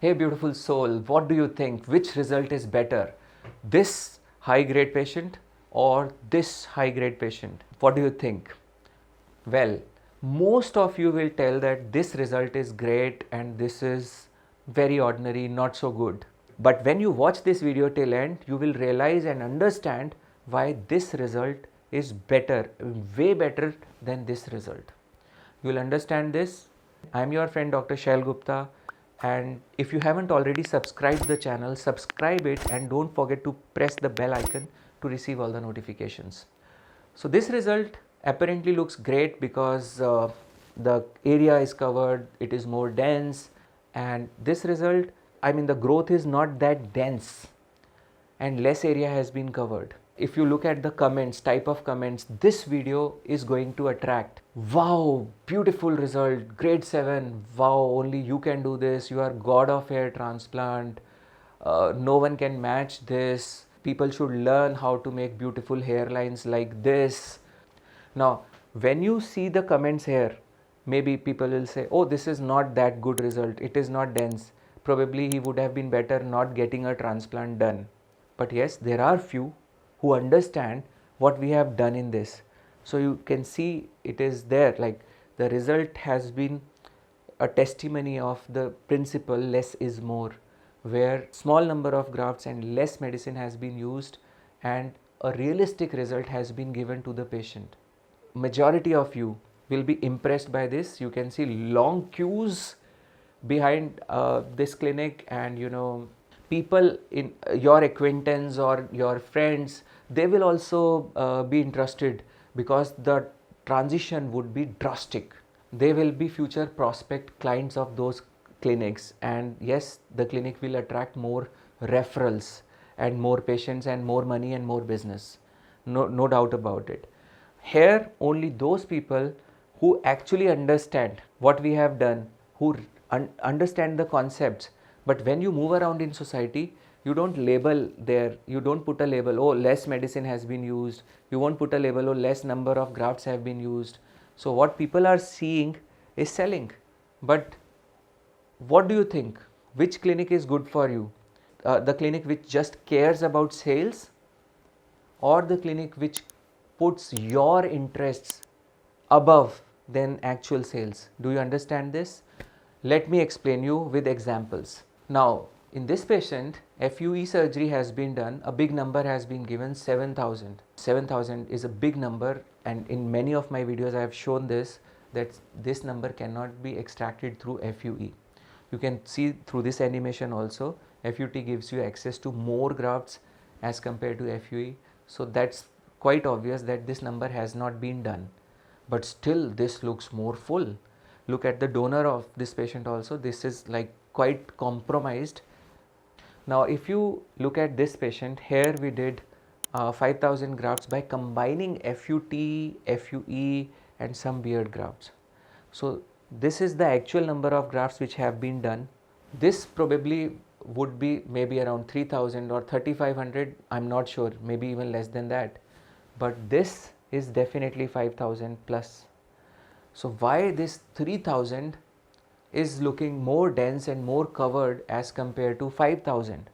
Hey beautiful soul, what do you think? Which result is better? This high grade patient or this high grade patient? What do you think? Well, most of you will tell that this result is great and this is very ordinary, not so good. But when you watch this video till end, you will realize and understand why this result is better, way better than this result. You will understand this. I am your friend Dr. Shail Gupta, and if you haven't already subscribed the channel, subscribe it and don't forget to press the bell icon to receive all the notifications. So this result apparently looks great because the area is covered, it is more dense, and this result, I mean the growth is not that dense and less area has been covered. If you look at the comments, type of comments, this video is going to attract. Wow, beautiful result, grade 7, wow, only you can do this, you are god of hair transplant, no one can match this, people should learn how to make beautiful hairlines like this. Now, when you see the comments here, maybe people will say, oh, this is not that good result, it is not dense, probably he would have been better not getting a transplant done. But yes, there are few who understand what we have done in this. So you can see it is there, like the result has been a testimony of the principle less is more, where small number of grafts and less medicine has been used and a realistic result has been given to the patient. Majority of you will be impressed by this. You can see long queues behind this clinic, and people in your acquaintance or your friends, they will also be interested because the transition would be drastic. They will be future prospect clients of those clinics, and yes, the clinic will attract more referrals and more patients and more money and more business. No doubt about it. Here only those people who actually understand what we have done, who understand the concepts. But when you move around in society, you don't label there, you don't put a label, oh, less medicine has been used, you won't put a label, oh, less number of grafts have been used. So what people are seeing is selling. But what do you think? Which clinic is good for you? The clinic which just cares about sales, or the clinic which puts your interests above than actual sales? Do you understand this? Let me explain you with examples. Now, in this patient, FUE surgery has been done, a big number has been given, 7,000. 7,000 is a big number, and in many of my videos I have shown this, that this number cannot be extracted through FUE. You can see through this animation also, FUE gives you access to more grafts as compared to FUE. So that's quite obvious that this number has not been done. But still this looks more full. Look at the donor of this patient also, this is like quite compromised. Now if you look at this patient, here we did 5,000 grafts by combining FUT, FUE and some beard grafts. So this is the actual number of grafts which have been done. This probably would be maybe around 3,000 or 3,500, I'm not sure, maybe even less than that. But this is definitely 5,000 plus. So why this 3,000 is looking more dense and more covered as compared to 5,000?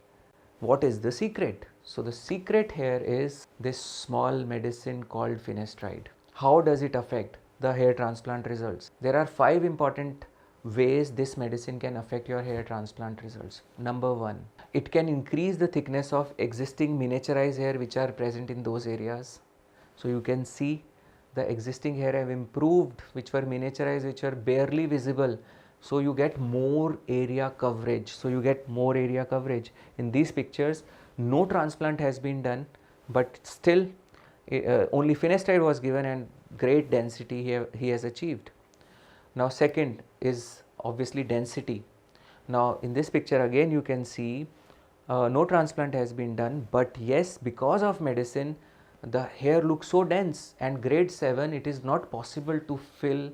What is the secret? So the secret here is this small medicine called finasteride. How does it affect the hair transplant results? There are 5 important ways this medicine can affect your hair transplant results. Number 1, it can increase the thickness of existing miniaturized hair which are present in those areas. So you can see the existing hair have improved, which were miniaturized, which are barely visible. So you get more area coverage. So you get more area coverage. In these pictures, no transplant has been done, but still only finasteride was given and great density he has achieved. Now second is obviously density. Now in this picture again you can see no transplant has been done, but yes, because of medicine the hair looks so dense, and grade 7 it is not possible to fill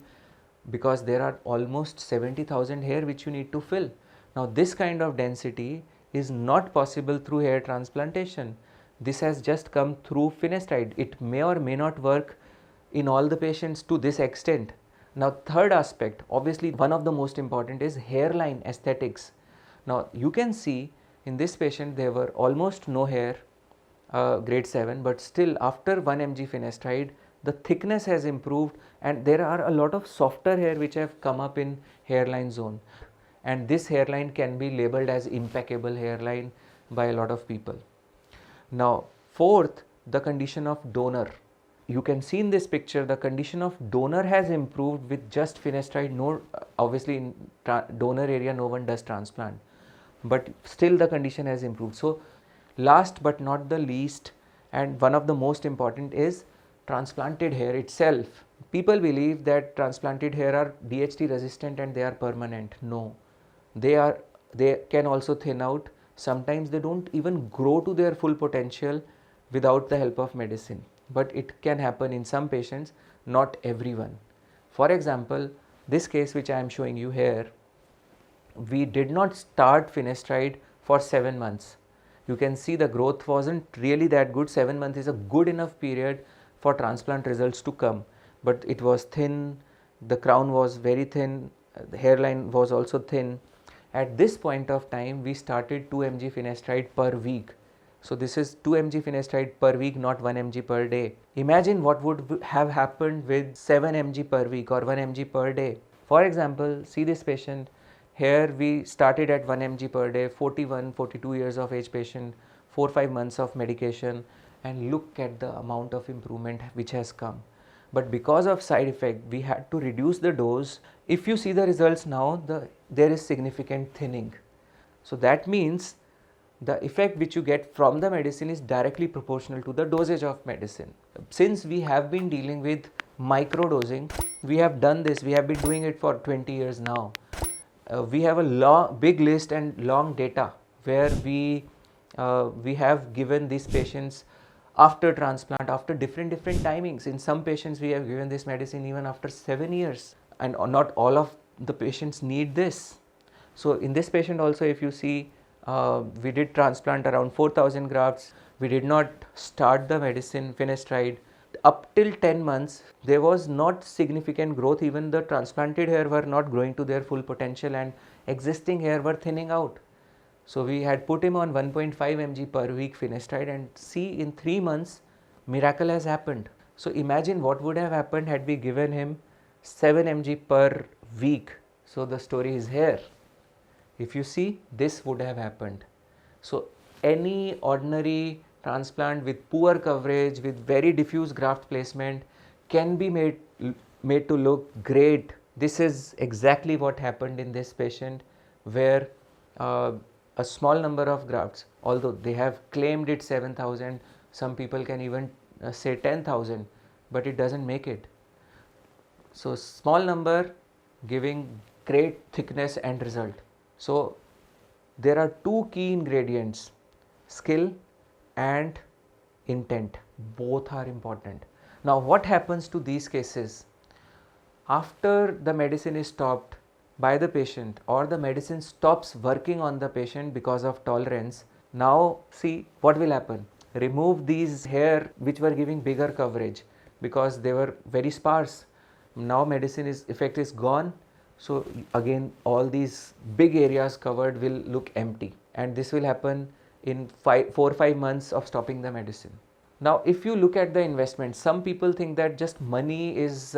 because there are almost 70,000 hair which you need to fill. Now this kind of density is not possible through hair transplantation. This has just come through finasteride. It may or may not work in all the patients to this extent. Now third aspect, obviously one of the most important, is hairline aesthetics. Now you can see in this patient there were almost no hair, grade 7, but still after 1 mg finasteride the thickness has improved and there are a lot of softer hair which have come up in hairline zone, and this hairline can be labeled as impeccable hairline by a lot of people. Now fourth, the condition of donor. You can see in this picture the condition of donor has improved with just finasteride. No, obviously in donor area no one does transplant, but still the condition has improved. So last but not the least, and one of the most important, is transplanted hair itself. People believe that transplanted hair are DHT resistant and they are permanent. No, they can also thin out. Sometimes they don't even grow to their full potential without the help of medicine, but it can happen in some patients, not everyone. For example, this case which I am showing you here, we did not start finasteride for 7 months. You can see the growth wasn't really that good. 7 months is a good enough period for transplant results to come, but it was thin, the crown was very thin, the hairline was also thin. At this point of time we started 2 mg finasteride per week. So this is 2 mg finasteride per week, not 1 mg per day. Imagine what would have happened with 7 mg per week or 1 mg per day. For example, see this patient. Here we started at 1 mg per day, 41, 42 years of age patient, 4-5 months of medication, and look at the amount of improvement which has come. But because of side effect, we had to reduce the dose. If you see the results now, there is significant thinning. So that means the effect which you get from the medicine is directly proportional to the dosage of medicine. Since we have been dealing with microdosing, we have done this, we have been doing it for 20 years now. We have a big list and long data where we have given these patients after transplant, after different timings. In some patients we have given this medicine even after 7 years, and not all of the patients need this. So in this patient also, if you see, we did transplant around 4,000 grafts. We did not start the medicine finasteride. Up till 10 months there was not significant growth. Even the transplanted hair were not growing to their full potential and existing hair were thinning out. So we had put him on 1.5 mg per week finasteride, and see, in 3 months miracle has happened. So imagine what would have happened had we given him 7 mg per week. So the story is here. If you see, this would have happened. So any ordinary transplant with poor coverage, with very diffuse graft placement, can be made to look great. This is exactly what happened in this patient, where a small number of grafts, although they have claimed it 7,000, some people can even say 10,000, but it doesn't make it. So small number giving great thickness and result. So there are 2 key ingredients: skill and intent. Both are important. Now what happens to these cases? After the medicine is stopped by the patient, or the medicine stops working on the patient because of tolerance, now see what will happen. Remove these hair which were giving bigger coverage because they were very sparse. Now medicine effect is gone. So again all these big areas covered will look empty, and this will happen in 4-5 months of stopping the medicine. Now if you look at the investment, some people think that just money is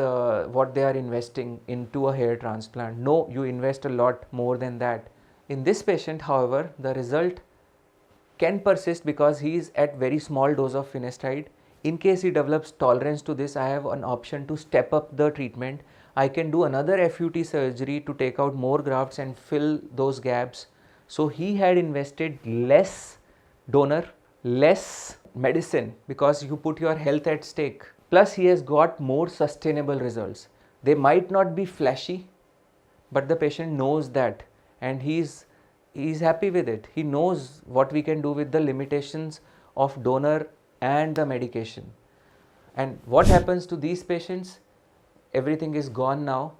what they are investing into a hair transplant. No, you invest a lot more than that. In this patient, however, the result can persist because he is at very small dose of finasteride. In case he develops tolerance to this, I have an option to step up the treatment. I can do another FUE surgery to take out more grafts and fill those gaps. So he had invested less donor, less medicine, because you put your health at stake. Plus he has got more sustainable results. They might not be flashy, but the patient knows that, and he's happy with it. He knows what we can do with the limitations of donor and the medication. And what happens to these patients? Everything is gone now,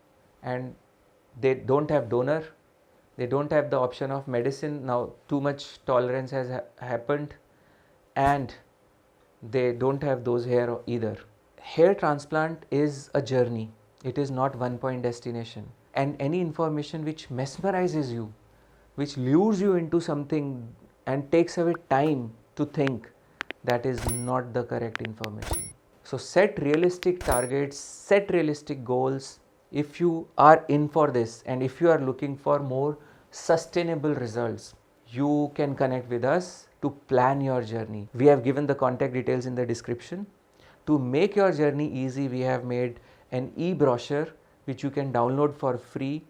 and they don't have donor, they don't have the option of medicine. Now too much tolerance has happened, and they don't have those hair either. Hair transplant is a journey. It is not one point destination. And any information which mesmerizes you, which lures you into something and takes away time to think, that is not the correct information. So set realistic targets, set realistic goals. If you are in for this and if you are looking for more sustainable results, you can connect with us to plan your journey. We have given the contact details in the description. To make your journey easy, we have made an e-brochure which you can download for free,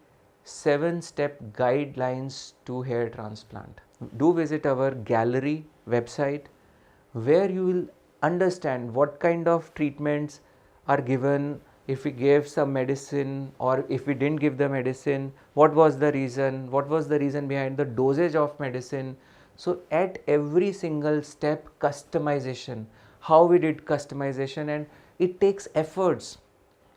7-step guidelines to hair transplant. Do visit our gallery website where you will understand what kind of treatments are given, if we gave some medicine or if we didn't give the medicine, what was the reason behind the dosage of medicine. So at every single step, customization, how we did customization, and it takes efforts.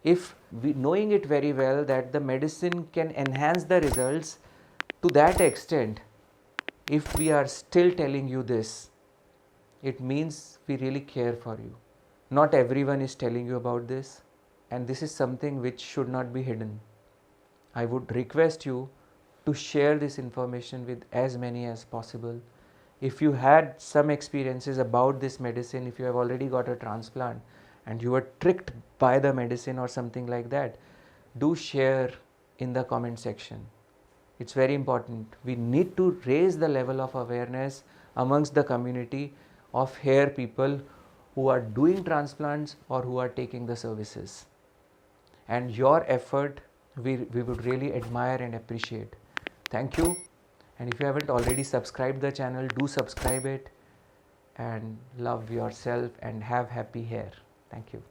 If we knowing it very well that the medicine can enhance the results to that extent, if we are still telling you this, it means we really care for you. Not everyone is telling you about this, and this is something which should not be hidden. I would request you to share this information with as many as possible. If you had some experiences about this medicine, if you have already got a transplant and you were tricked by the medicine or something like that, do share in the comment section. It's very important. We need to raise the level of awareness amongst the community of hair people who are doing transplants or who are taking the services. And your effort we would really admire and appreciate. Thank you. And if you haven't already subscribed the channel, do subscribe it, and love yourself and have happy hair. Thank you.